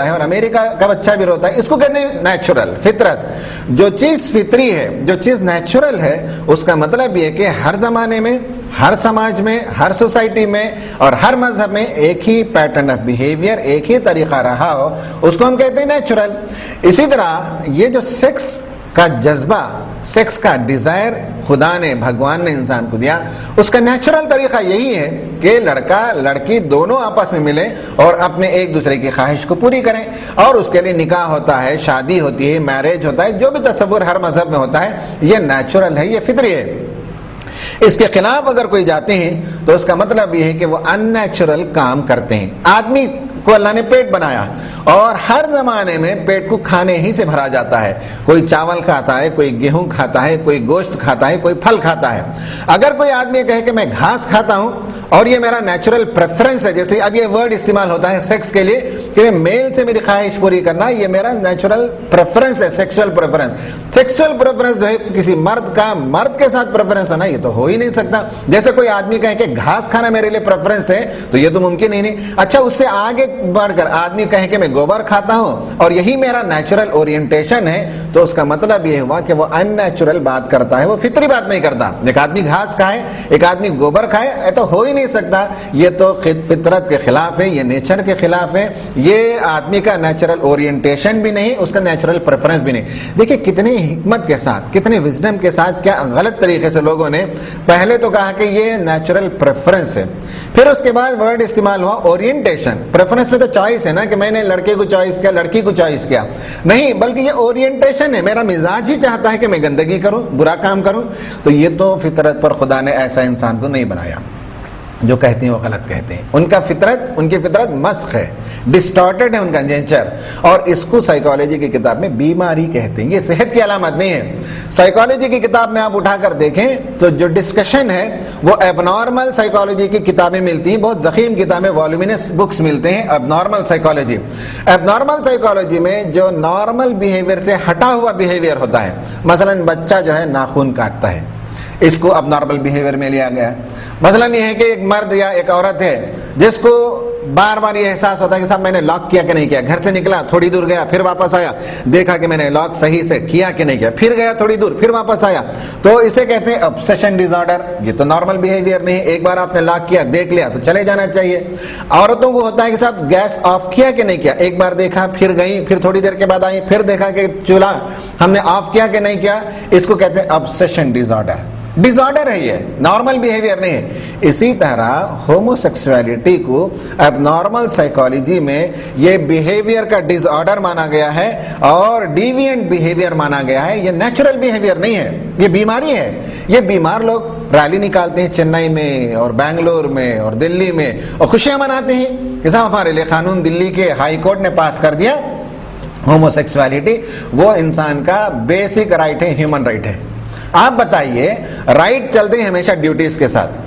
ہے اور امریکہ کا بچہ بھی روتا ہے، اس کو کہتے ہیں نیچرل، فطرت۔ جو چیز فطری ہے، جو چیز نیچرل ہے، اس کا مطلب یہ کہ ہر زمانے میں، ہر سماج میں، ہر سوسائٹی میں اور ہر مذہب میں ایک ہی پیٹرن آف بیہیویئر، ایک ہی طریقہ رہا ہو، اس کو ہم کہتے ہیں نیچرل۔ اسی طرح یہ جو سیکس کا جذبہ، سیکس کا ڈیزائر خدا نے، بھگوان نے انسان کو دیا، اس کا نیچرل طریقہ یہی ہے کہ لڑکا لڑکی دونوں آپس میں ملیں اور اپنے ایک دوسرے کی خواہش کو پوری کریں، اور اس کے لیے نکاح ہوتا ہے، شادی ہوتی ہے، میرج ہوتا ہے، جو بھی تصور ہر مذہب میں ہوتا ہے، یہ نیچرل ہے، یہ فطری ہے۔ اس کے خلاف اگر کوئی جاتے ہیں تو اس کا مطلب یہ ہے کہ وہ ان نیچرل کام کرتے ہیں۔ آدمی کو اللہ نے پیٹ بنایا اور ہر زمانے میں پیٹ کو کھانے ہی سے بھرا جاتا ہے، کوئی چاول کھاتا ہے، کوئی گیہوں کھاتا ہے، کوئی گوشت کھاتا ہے، کوئی پھل کھاتا ہے۔ اگر کوئی آدمی کہے کہ میں گھاس کھاتا ہوں اور یہ میرا نیچرل پریفرنس ہے، جیسے اب یہ ورڈ استعمال ہوتا ہے سیکس کے لیے کہ میل سے میری خواہش پوری کرنا، یہ میرا نیچرل پریفرنس ہے، سیکسول پریفرنس۔ سیکسول پریفرنس جو ہے کسی مرد کا مرد کے ساتھ پریفرنس ہونا، یہ تو ہو ہی نہیں سکتا۔ جیسے کوئی آدمی کہے کہ گھاس کھانا میرے لیے پریفرنس ہے، تو یہ تو ممکن ہی نہیں۔ اچھا، اس سے آگے بڑھ کر آدمی کہے کہ میں گوبر کھاتا ہوں اور یہی میرا نیچرل اورینٹیشن ہے، تو اس کا مطلب یہ ہوا کہ وہ ان نیچرل بات کرتا ہے، وہ فطری بات نہیں کرتا۔ ایک آدمی گھاس کھائے، ایک آدمی گوبر کھائے، یہ تو ہو ہی نہیں سکتا، یہ تو فطرت کے خلاف ہے، یہ نیچر کے خلاف ہے، یہ آدمی کا نیچرل اورینٹیشن بھی نہیں، اس کا نیچرل پریفرنس بھی نہیں۔ دیکھیں کتنی حکمت کے ساتھ، کتنے وزڈم کے ساتھ، کیا غلط طریقے سے لوگوں نے پہلے تو کہا کہ یہ نیچرل پریفرنس ہے، پھر اس کے بعد ورڈ استعمال ہوا اورینٹیشن۔ پریفرنس میں تو چوائس ہے نا کہ میں نے لڑکے کو چوائس کیا، لڑکی کو چوائس کیا، نہیں، بلکہ یہ اورینٹیشن ہے، میرا مزاج ہی چاہتا ہے کہ میں گندگی کروں، برا کام کروں۔ تو یہ تو فطرت پر خدا نے ایسا انسان کو نہیں بنایا۔ جو کہتے ہیں وہ غلط کہتے ہیں، ان کی فطرت مسخ ہے، ڈسٹارٹڈ ہے ان کا نیچر، اور اس کو سائیکالوجی کی کتاب میں بیماری کہتے ہیں، یہ صحت کی علامت نہیں ہے۔ سائیکالوجی کی کتاب میں آپ اٹھا کر دیکھیں تو جو ڈسکشن ہے وہ ایب نارمل سائیکالوجی کی کتابیں ملتی ہیں، بہت ضخیم کتابیں، والیومینس بکس ملتے ہیں، ایب نارمل سائیکالوجی۔ ایب نارمل سائیکالوجی میں جو نارمل بیہیویئر سے ہٹا ہوا بیہیویئر ہوتا ہے، مثلا بچہ جو ہے ناخن کاٹتا ہے، اس کو اب نارمل بیہیویئر میں لیا گیا ہے۔ مثلا یہ ہے کہ ایک مرد یا ایک عورت ہے جس کو بار بار یہ احساس ہوتا ہے کہ صاحب میں نے لاک کیا کہ نہیں کیا، گھر سے نکلا، تھوڑی دور گیا، پھر واپس آیا، دیکھا کہ میں نے لاک صحیح سے کیا کہ نہیں کیا، پھر گیا تھوڑی دور، پھر واپس آیا، تو اسے کہتے ہیں obsession disorder۔ یہ تو نارمل بیہیویئر نہیں ہے، ایک بار آپ نے لاک کیا، دیکھ لیا تو چلے جانا چاہیے۔ عورتوں کو ہوتا ہے کہ صاحب گیس آف کیا کہ نہیں کیا، ایک بار دیکھا، پھر گئی، پھر تھوڑی دیر کے بعد آئی، پھر دیکھا کہ چولہا ہم نے آف کیا کہ نہیں کیا، اس کو کہتے ہیں obsession disorder۔ ڈیزارڈر ہے، یہ نارمل بیہیویئر نہیں ہے۔ اسی طرح ہومو سیکسولیٹی کو اب نارمل سائیکالوجی میں یہ بیہیویئر کا ڈیز آرڈر مانا گیا ہے اور ڈیوینٹ بیہیویئر مانا گیا ہے، یہ نیچرل بیہیویئر نہیں ہے، یہ بیماری ہے۔ یہ بیمار لوگ ریلی نکالتے ہیں چنئی میں اور بنگلور میں اور دلی میں اور خوشیاں مناتے ہیں کہ صاحب ہمارے لیے قانون دلی کے ہائی کورٹ نے پاس کر دیا، ہومو سیکسولیٹی وہ انسان کا بیسک رائٹ ہے، ہیومن رائٹ ہے۔ آپ بتائیے، رائٹ چلتے ہیں ہمیشہ ڈیوٹیز کے ساتھ،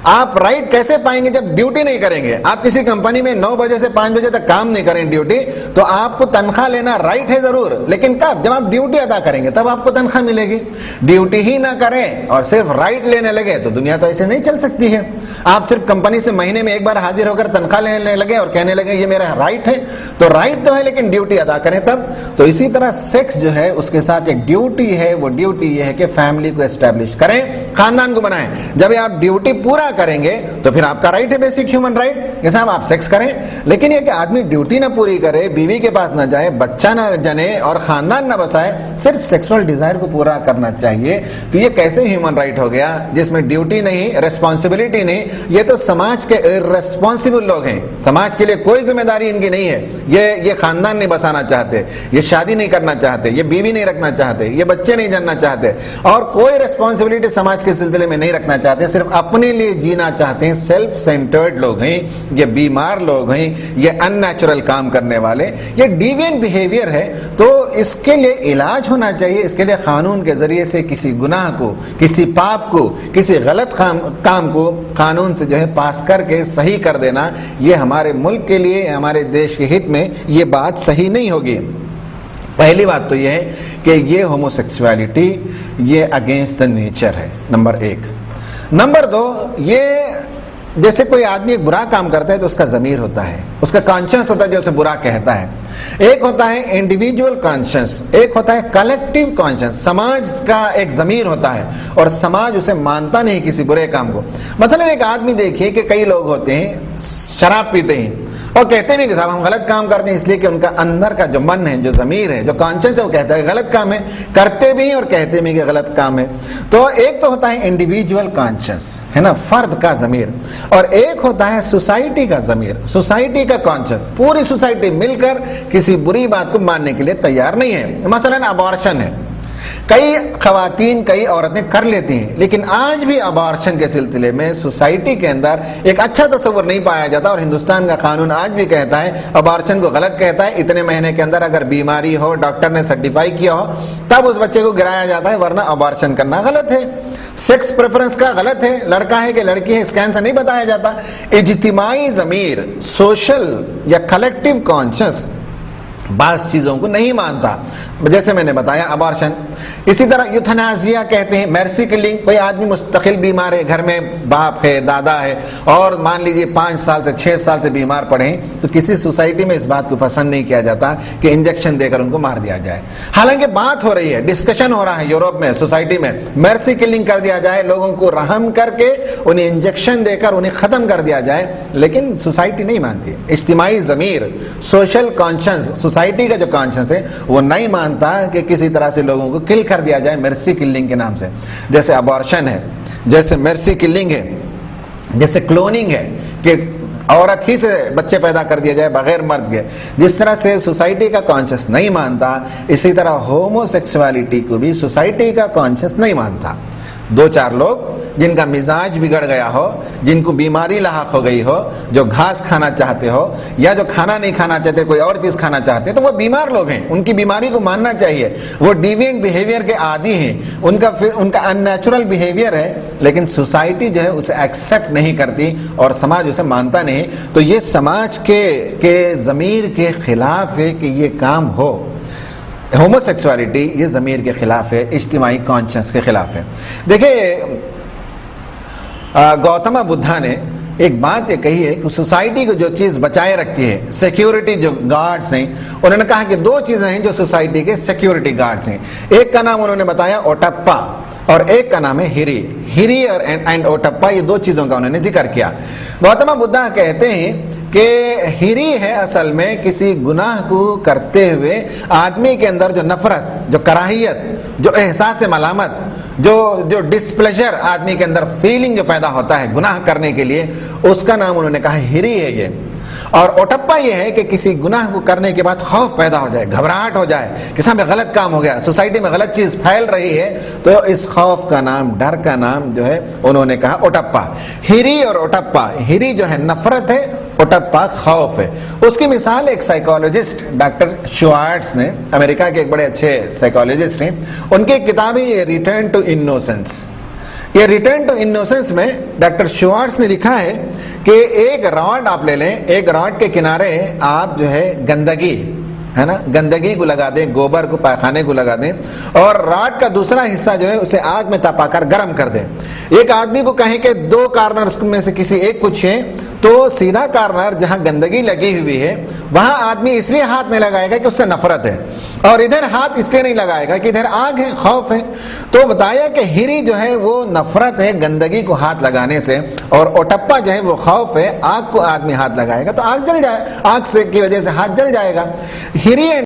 آپ رائٹ کیسے پائیں گے جب ڈیوٹی نہیں کریں گے؟ آپ کسی کمپنی میں 9 بجے سے 5 بجے تک کام نہیں کریں ڈیوٹی، تو آپ کو تنخواہ لینا رائٹ ہے ضرور، لیکن کب؟ جب آپ ڈیوٹی ادا کریں گے تب آپ کو تنخواہ ملے گی۔ ڈیوٹی ہی نہ کریں اور صرف رائٹ لینے لگے تو دنیا تو ایسے نہیں چل سکتی ہے۔ آپ صرف کمپنی سے مہینے میں ایک بار حاضر ہو کر تنخواہ لینے لگے اور کہنے لگے یہ میرا رائٹ ہے، تو رائٹ تو ہے لیکن ڈیوٹی ادا کریں تب۔ تو اسی طرح سیکس جو ہے اس کے ساتھ ایک ڈیوٹی ہے، وہ ڈیوٹی یہ ہے کہ فیملی کو اسٹیبلش کریں، خاندان کو بنائیں۔ جب آپ ڈیوٹی پورا کریں گے تو پھر آپ کا رائٹ ہے، بیسک ہیومن رائٹ، کہ صاحب آپ سیکس کریں۔ لیکن یہ کہ آدمی ڈیوٹی نہ پوری کرے، بیوی کے پاس نہ جائے، بچہ نہ جنے اور خاندان نہ بسائے، صرف سیکسول ڈیزائر کو پورا کرنا چاہیے، تو یہ کیسے ہیومن رائٹ ہو گیا جس میں ڈیوٹی نہیں، ریسپانسبلٹی نہیں؟ یہ تو سماج کے ارریسپانسبل لوگ ہیں، سماج کے لیے کوئی ذمہ داری ان کی نہیں ہے۔ یہ خاندان نہیں بسانا چاہتے، یہ شادی نہیں کرنا چاہتے، یہ بیوی نہیں رکھنا چاہتے، یہ بچے نہیں جاننا چاہتے، اور کوئی ریسپانسبلٹی سماج کے سلسلے میں نہیں رکھنا چاہتے، صرف اپنے لیے جینا چاہتے ہیں۔ سیلف سینٹرڈ لوگ ہیں، یہ بیمار لوگ ہیں، یہ ان نیچرل کام کرنے والے، یہ ڈیوین بیہیویئر ہے۔ تو اس کے لیے علاج ہونا چاہیے، اس کے لیے قانون کے ذریعے سے کسی گناہ کو، کسی پاپ کو، کسی غلط کام کو قانون سے جو ہے پاس کر کے صحیح کر دینا، یہ ہمارے ملک کے لیے، ہمارے دیش کے ہت میں یہ بات صحیح نہیں ہوگی۔ پہلی بات تو یہ ہے کہ یہ ہومو سیکسولیٹی یہ اگینسٹ دا نیچر ہے، نمبر 1۔ نمبر 2، یہ جیسے کوئی آدمی ایک برا کام کرتا ہے تو اس کا ضمیر ہوتا ہے، اس کا کانشنس ہوتا ہے جو اسے برا کہتا ہے۔ ایک ہوتا ہے انڈیویجول کانشنس، ایک ہوتا ہے کلیکٹیو کانشنس. سماج کا ایک ضمیر ہوتا ہے اور سماج اسے مانتا نہیں کسی برے کام کو. مثلا ایک آدمی دیکھیے کہ کئی لوگ ہوتے ہیں شراب پیتے ہیں اور کہتے بھی کہ صاحب ہم غلط کام کرتے ہیں، اس لیے کہ ان کا اندر کا جو من ہے، جو ضمیر ہے، جو کانشنس ہے، وہ کہتا ہے غلط کام ہے، کرتے بھی ہیں اور کہتے بھی کہ غلط کام ہے. تو ایک تو ہوتا ہے انڈیویجول کانشنس، ہے نا، فرد کا ضمیر، اور ایک ہوتا ہے سوسائٹی کا ضمیر، سوسائٹی کا کانشنس. پوری سوسائٹی مل کر کسی بری بات کو ماننے کے لیے تیار نہیں ہے. مثلا ابارشن ہے، کئی خواتین کئی عورتیں کر لیتی ہیں، لیکن آج بھی ابارشن کے سلسلے میں سوسائٹی کے اندر ایک اچھا تصور نہیں پایا جاتا، اور ہندوستان کا قانون آج بھی کہتا ہے ابارشن کو غلط کہتا ہے. اتنے مہینے کے اندر اگر بیماری ہو، ڈاکٹر نے سرٹیفائی کیا ہو، تب اس بچے کو گرایا جاتا ہے، ورنہ ابارشن کرنا غلط ہے. سیکس پریفرنس کا غلط ہے، لڑکا ہے کہ لڑکی ہے اسکین سے نہیں بتایا جاتا. اجتماعی ضمیر، سوشل یا کلیکٹیو کانشنس بعض چیزوں کو نہیں مانتا، جیسے میں نے بتایا ابارشن. اسی طرح یوتھنازیا کہتے ہیں، مرسی کلنگ. کوئی آدمی مستقل بیمار ہے، گھر میں باپ ہے، دادا ہے، اور مان لیجئے 5 سال سے 6 سال سے بیمار پڑے ہیں، تو کسی سوسائٹی میں اس بات کو پسند نہیں کیا جاتا کہ انجیکشن دے کر ان کو مار دیا جائے. حالانکہ بات ہو رہی ہے، ڈسکشن ہو رہا ہے یورپ میں، سوسائٹی میں مرسی کلنگ کر دیا جائے، لوگوں کو رحم کر کے انہیں انجیکشن دے کر انہیں ختم کر دیا جائے، لیکن سوسائٹی نہیں مانتی. اجتماعی ضمیر، سوشل کانشنس، سوسائٹی کا جو کانشنس ہے وہ نہیں مانتا کہ کسی طرح سے لوگوں کو کل کر دیا جائے مرسی کلنگ کے نام سے. جیسے ابارشن ہے، جیسے مرسی کلنگ ہے، جیسے کلوننگ ہے کہ عورت ہی سے بچے پیدا کر دیا جائے بغیر مرد کے. جس طرح سے سوسائٹی کا کانشنس نہیں مانتا، اسی طرح ہومو سیکسوالٹی کو بھی سوسائٹی کا کانشنس نہیں مانتا. 2-4 لوگ جن کا مزاج بگڑ گیا ہو، جن کو بیماری لاحق ہو گئی ہو، جو گھاس کھانا چاہتے ہو یا جو کھانا نہیں کھانا چاہتے، کوئی اور چیز کھانا چاہتے، تو وہ بیمار لوگ ہیں، ان کی بیماری کو ماننا چاہیے. وہ ڈیوینٹ بیہیویئر کے عادی ہیں، ان کا ان نیچرل بیہیویئر ہے، لیکن سوسائٹی جو ہے اسے ایکسیپٹ نہیں کرتی اور سماج اسے مانتا نہیں. تو یہ سماج کے ضمیر کے خلاف ہے کہ یہ کام ہو. ہومو سیکسوالٹی یہ ضمیر کے خلاف ہے، اجتماعی کانشنس کے خلاف ہے. دیکھیں گوتم بدھا نے ایک بات یہ کہی ہے کہ سوسائٹی کو جو چیز بچائے رکھتی ہے، سیکیورٹی جو گارڈز ہیں، انہوں نے کہا کہ 2 چیزیں ہیں جو سوسائٹی کے سیکیورٹی گارڈز ہیں. ایک کا نام انہوں نے بتایا اوٹپا، اور ایک کا نام ہے ہری. ہری اینڈ اوٹپا، یہ 2 چیزوں کا انہوں نے ذکر کیا. گوتم بدھا کہتے ہیں کہ ہری ہے اصل میں کسی گناہ کو کرتے ہوئے آدمی کے اندر جو نفرت، جو کراہیت، جو احساس ملامت، جو ڈسپلیجر آدمی کے اندر فیلنگ جو پیدا ہوتا ہے گناہ کرنے کے لیے، اس کا نام انہوں نے کہا ہری ہے یہ. اور اوٹپا یہ ہے کہ کسی گناہ کو کرنے کے بعد خوف پیدا ہو جائے، گھبراہٹ ہو جائے کہ صاحب غلط کام ہو گیا، سوسائٹی میں غلط چیز پھیل رہی ہے، تو اس خوف کا نام، ڈر کا نام جو ہے انہوں نے کہا اوٹپا. ہری اور اوٹپا، ہری جو ہے نفرت ہے، اوٹپا خوف ہے. اس کی مثال ایک سائیکالوجسٹ ڈاکٹر شوارٹز نے، امریکہ کے ایک بڑے اچھے سائیکالوجسٹ ہیں، ان کی ایک کتاب ہے ریٹرن ٹو انوسنس. یہ ریٹرن ٹو انوسنس میں ڈاکٹر شوارٹز نے لکھا ہے کہ ایک راڈ آپ لے لیں، ایک راڈ کے کنارے آپ جو ہے گندگی ہے نا، گندگی کو لگا دیں، گوبر کو، پاخانے کو لگا دیں، اور راڈ کا دوسرا حصہ جو ہے اسے آگ میں تپا کر گرم کر دیں. ایک آدمی کو کہیں کہ 2 کارنر میں سے کسی ایک کو چھیں، تو سیدھا کارنر جہاں گندگی لگی ہوئی ہے وہاں آدمی اس لیے ہاتھ نہیں لگائے گا کہ اس سے نفرت ہے، اور ادھر ہاتھ اس لیے نہیں لگائے گا کہ ادھر آگ ہے، خوف ہے. تو بتایا کہ ہری جو ہے وہ نفرت ہے گندگی کو ہاتھ لگانے سے، اور اوٹپا جو ہے وہ خوف ہے، آگ کو آدمی ہاتھ لگائے گا تو آگ جل جائے، آگ سے کی وجہ سے ہاتھ جل جائے گا. ہری